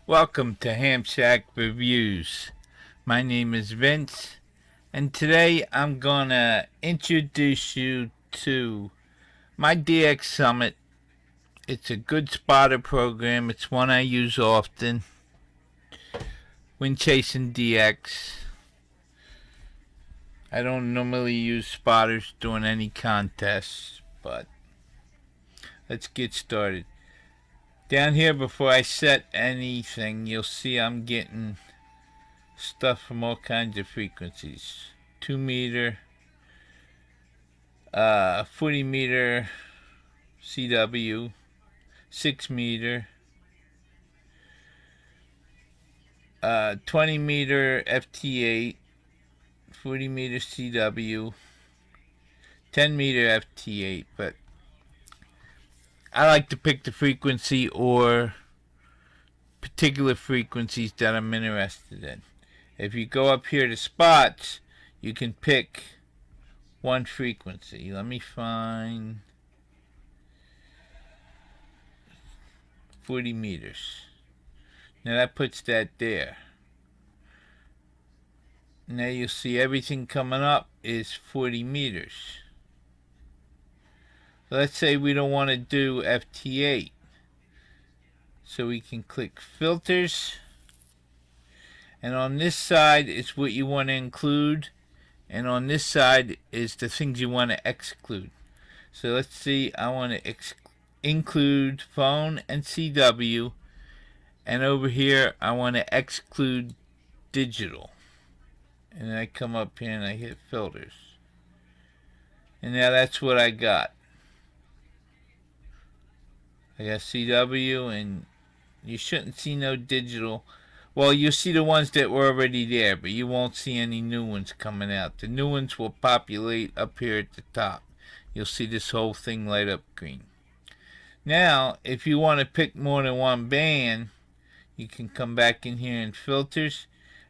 Welcome to Ham Shack Reviews. My name is Vince, and today I'm gonna introduce you to my DX Summit. It's a good spotter program. It's one I use often when chasing DX. I don't normally use spotters during any contests, but let's get started. Down here, before I set anything, you'll see I'm getting stuff from all kinds of frequencies. 2 meter, 40 meter CW, 6 meter, 20 meter FT8, 40 meter CW, 10 meter FT8. But I like to pick the frequency or particular frequencies that I'm interested in. If you go up here to spots, you can pick one frequency. Let me find 40 meters. Now that puts that there. Now you'll see everything coming up is 40 meters. Let's say we don't want to do FT8. So we can click filters. And on this side is what you want to include. And on this side is the things you want to exclude. So let's see, I want to include phone and CW. And over here, I want to exclude digital. And I come up here and I hit filters. And now that's what I got. I got CW, and you shouldn't see no digital. Well, you'll see the ones that were already there, but you won't see any new ones coming out. The new ones will populate up here at the top. You'll see this whole thing light up green. Now, if you want to pick more than one band, you can come back in here in filters,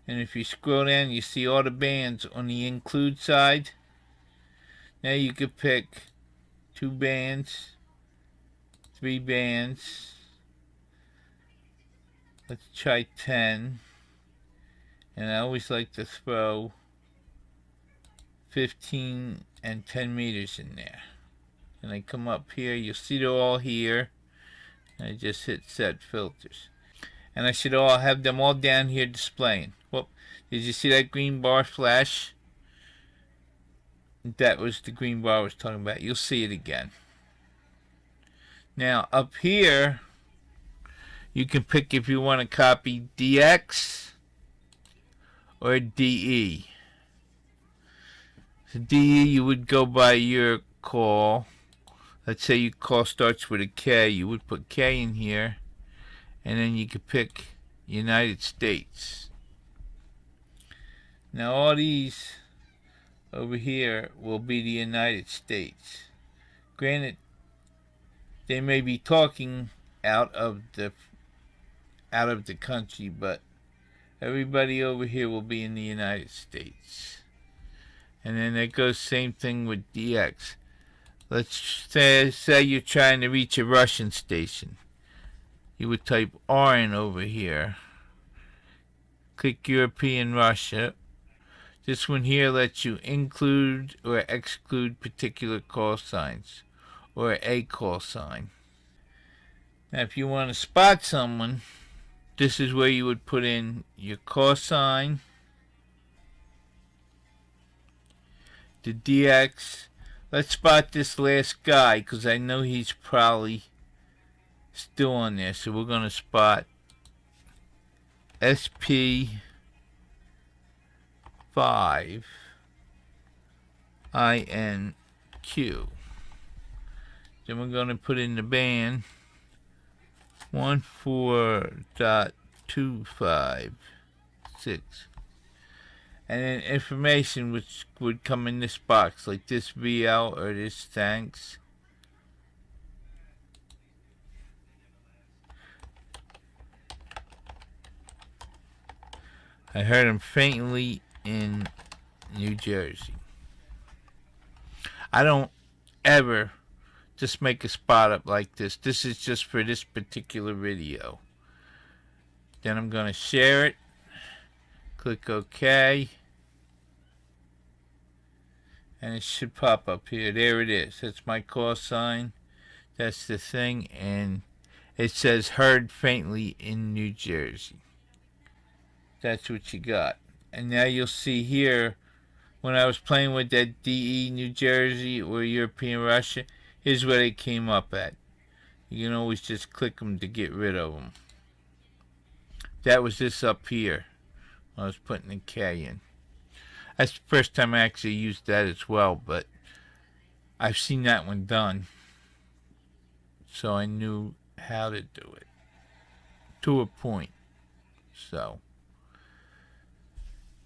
and if you scroll down, you see all the bands on the include side. Now you could pick 2 bands, 3 bands. Let's try 10. And I always like to throw 15 and 10 meters in there. And I come up here, you'll see they're all here. And I just hit set filters. And I should all have them all down here displaying. Whoop. Did you see that green bar flash? That was the green bar I was talking about. You'll see it again. Now up here, you can pick if you want to copy DX or DE. So DE, you would go by your call. Let's say your call starts with a K. You would put K in here. And then you could pick United States. Now all these over here will be the United States. Granted, they may be talking out of the country, but everybody over here will be in the United States. And then it goes same thing with DX. Let's say you're trying to reach a Russian station. You would type RN over here. Click European Russia. This one here lets you include or exclude particular call signs or a call sign. Now if you want to spot someone, this is where you would put in your call sign, the DX. Let's spot this last guy because I know he's probably still on there. So we're going to spot SP5INQ. Then we're going to put in the band 14.256. And then information which would come in this box, like this VL or this thanks. I heard him faintly in New Jersey. I don't ever just make a spot up like this. This is just for this particular video. Then I'm going to share it. Click OK. And it should pop up here. There it is. That's my call sign. That's the thing. And it says heard faintly in New Jersey. That's what you got. And now you'll see here, when I was playing with that DE New Jersey or European Russia, here's where they came up at. You can always just click them to get rid of them. That was this up here. I was putting the K in. That's the first time I actually used that as well, but I've seen that one done. So I knew how to do it. To a point. So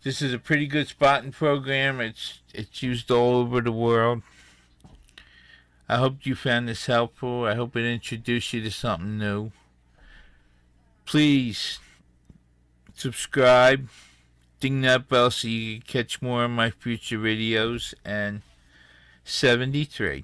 this is a pretty good spotting program. It's used all over the world. I hope you found this helpful. I hope it introduced you to something new. Please subscribe, ding that bell so you can catch more of my future videos. And 73.